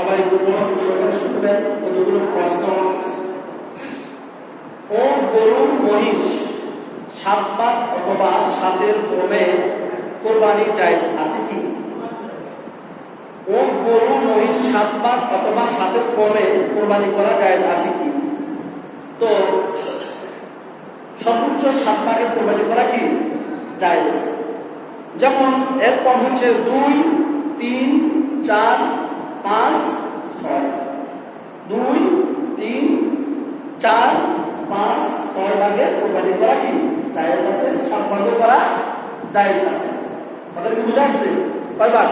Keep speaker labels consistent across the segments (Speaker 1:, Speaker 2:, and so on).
Speaker 1: সবাই একটু মনোযোগ সহকারে শুনবেন। কতগুলো প্রশ্ন। ও গরু মহিষ 7 বার অথবা 7-এর কমে কোরবানি জায়েজ আছে কি? ও গরু মহিষ 7 বার অথবা 7-এর কমে কোরবানি করা জায়েজ আছে কি? তো সর্বোচ্চ 7 ভাগে কোরবানি করা কি জায়েজ। যেমন এর কম হচ্ছে 2, 3, 4, 5, 6। 2, 3, 4, 5, 6 ভাগে কোরবানি করা কি জায়েজ আছে। 7 ভাগে করা জায়েজ আছে। আপনাদের কি বুঝা আসছে? কয়বার?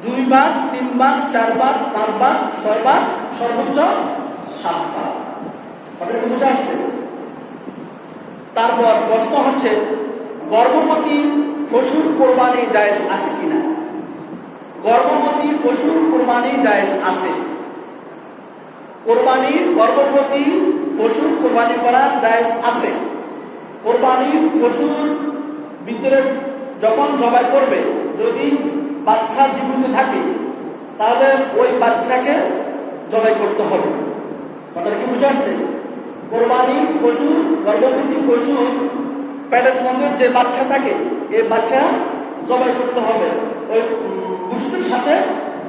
Speaker 1: 2 বার, 3 বার, 4 বার, 5 বার, 6 বার, সর্বোচ্চ 7 বার। আপনাদের কি বুঝা আসছে? তারপর প্রশ্ন হচ্ছে গর্ভবতী পশুর কোরবানি জায়েজ আছে কিনা? গর্ভবতী পশুর কোরবানি জায়েজ আছে। গর্ভবতী পশুর কোরবানি করা জায়েজ আছে। কোরবানির পশুর ভিতরে যখন জবাই করবে, যদি বাচ্চা জীবিত থাকে তাহলে ওই বাচ্চাকে জবাই করতে হবে। কথাটা কি বুঝা আসছে? কোরবানির পশু, গর্ভবতী পশু পেটের মধ্যে যে বাচ্চা থাকে, এই বাচ্চা জবাই করতে হবে, ওই গোশতের সাথে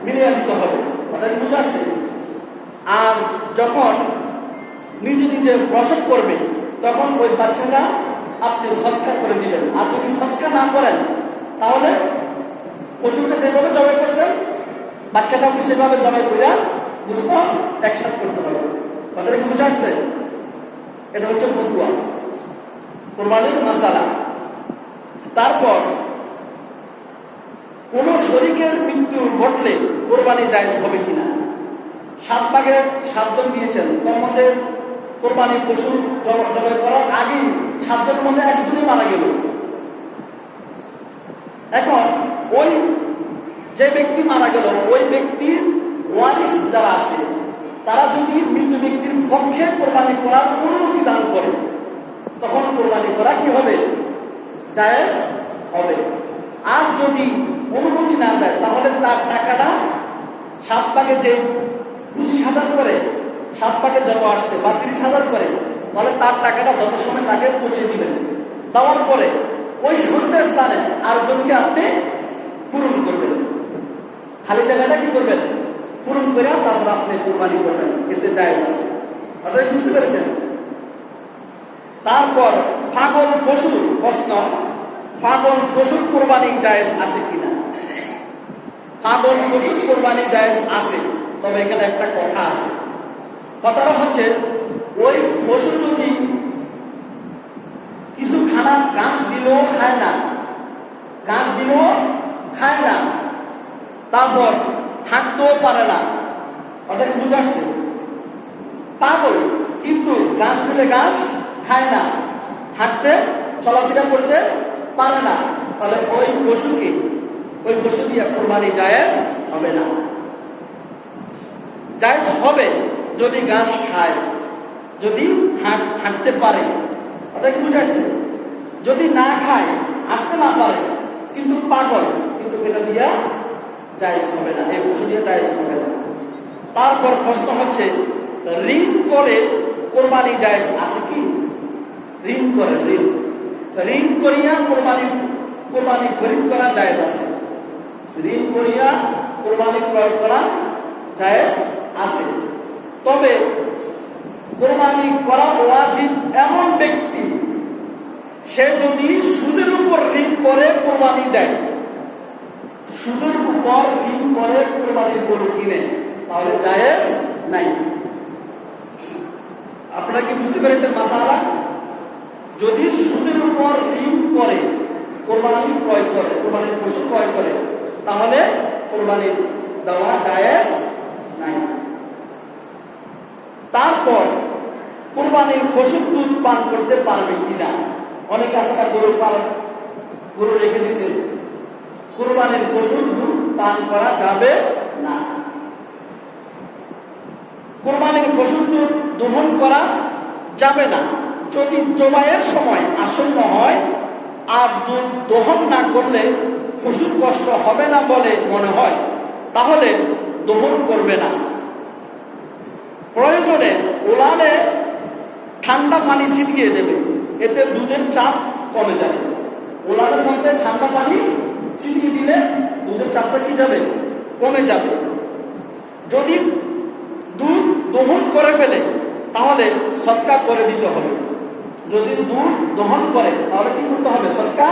Speaker 1: মিলিয়ে দিতে হবে। কথাটা কি বুঝা আসছে? আর যখন নিজে নিজে প্রসব করবে তখন ওই বাচ্চাটা আপনি সৎকার করে দিবেন। আর যদি সৎকার না করেন তাহলে পশুকে যেভাবে জবাই করছেন বাচ্চাটাকে সেভাবে জবাই করে বুঝতে একসাথ করতে হবে। কথাটা কি বুঝা আসছে? এটা হচ্ছে ফতুয়া, কোরবানির মাসালা। তারপর কোন শরীকের মৃত্যু ঘটলে কোরবানি জায়েজ হবে কিনা? 7 ভাগে 7 জন দিয়েছেন, তার মধ্যে কোরবানির পশু জবাই করার আগে 7 জনের মধ্যে একজনই মারা গেল। এখন ওই যে ব্যক্তি মারা গেল, ওই ব্যক্তির ওয়ারিস যারা আছে তারা যদি মৃত ব্যক্তির পক্ষে কোরবানি করার অনুমতি দান করে তখন কোরবানি করা কি হবে? জায়েজ হবে। আর যদি অনুমতি না দেয় তাহলে তার টাকাটা 7 ভাগে যে 25,000 করে 7 ভাগে যত আসছে বা 30,000 করে, তাহলে তার টাকাটা যত সময় তাকে পৌঁছে দিবেন। দেওয়ার পরে ওই শূন্যের স্থানে আরেকজনকে আপনি পূরণ করবেন। খালি জায়গাটা কি করবেন? পূরণ করে তারপর আপনি কোরবানি করবেন। এতে জায়েজ আছে। আপনারা বুঝতে পেরেছেন? তারপর পাগল পশুর প্রশ্ন, পাগল পশুর কোরবানি জায়েজ আছে কিনা? পাগল পশুর কোরবানি জায়েজ আছে, তবে এখানে একটা কথা আছে। কথাটা হচ্ছে ওই পশু যদি কিছু খানা ঘাস দিলেও খায় না, ঘাস দিলেও খায় না, তারপর হাঁটতেও পারে না। কথাটা বুঝে আসছে? পাগল কিন্তু ঘাস দিলে ঘাস খায় না, হাঁটতে চলাফেরা করতে পারে না, তাহলে ওই পশু দিয়ে কোরবানি জায়েজ হবে না। জায়েজ হবে যদি ঘাস খায়, যদি হাঁটতে পারে। কথা কি বুঝে আসছে? যদি না খায়, হাঁটতে না পারে, কিন্তু পাগল, কিন্তু এটা দিয়া জায়েজ হবে না, এই পশু দিয়ে জায়েজ হবে না। তারপর প্রশ্ন হচ্ছে ঋণ করে কোরবানি জায়েজ আছে কি? ঋণ করে, ঋণ করিয়া কোরবানি খরিদ করা জায়েজ আছে। ঋণ করিয়া কোরবানি ক্রয় করা জায়েজ আছে। তবে কোরবানি করা ওয়াজিব এমন ব্যক্তি, সে যদি সুদের উপর ঋণ করে কোরবানি দেয়, সুদের উপর ঋণ করে কোরবানির গরু কিনে, তাহলে জায়েজ নাই। আপনারা কি বুঝতে পেরেছেন মাসালা? যদি সুদের উপর ঋণ করে কোরবানি ক্রয় করে, কোরবানির পশু ক্রয় করে, তাহলে কোরবানি দেওয়া জায়েজ নাই। তারপর কোরবানির পশুর দুধ পান করতে পারবে কিনা? অনেক আছে গরু রেখে দিছে, কোরবানির পশুর দুধ পান করা যাবে না। কোরবানির পশুর দুধ দহন করা যাবে না যদি জবাইয়ের সময় আসন্ন হয় আর দুধ দহন না করলে পশুর কষ্ট হবে না বলে মনে হয়, তাহলে দহন করবে না। প্রয়োজনে ওলানে ঠান্ডা পানি ছিটিয়ে দেবে, এতে দুধের চাপ কমে যাবে। ওলানের মধ্যে ঠান্ডা পানি ছিটিয়ে দিলে দুধের চাপটা কি যাবে? কমে যাবে। যদি দুধ দহন করে ফেলে তাহলে সদকা করে দিতে হবে। যদি দুধ দহন করে তাহলে কি করতে হবে? সদকা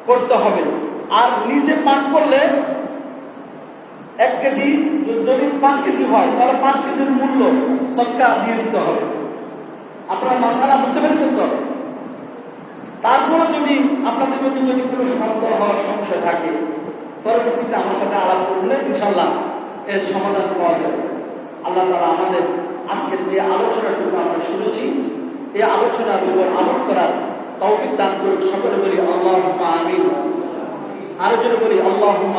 Speaker 1: করতে হবে। আর নিজে পান করলে 1 কেজি, যদি 5 কেজি হয় তাহলে 5 কেজির মূল্য সদকা দিয়ে দিতে হবে। আপনারা মাসালা বুঝতে পেরেছেন তো? তারপরে যদি আপনাদের মধ্যে যদি কোনো সন্দেহ হওয়ার সংশয় থাকে, পরবর্তীতে আমার সাথে আলাপ করলে ইনশাআল্লাহ এর সমাধান পাওয়া যাবে। আল্লাহ তাআলা আমাদের আজকের যে আলোচনাটুকু আমরা শুনেছি, এই আলোচনার উপর আমল করার তৌফিক দান করুক। সকলে বলি আল্লাহুম্মা আমিন। আরো জোরে বলি আল্লাহুম্মা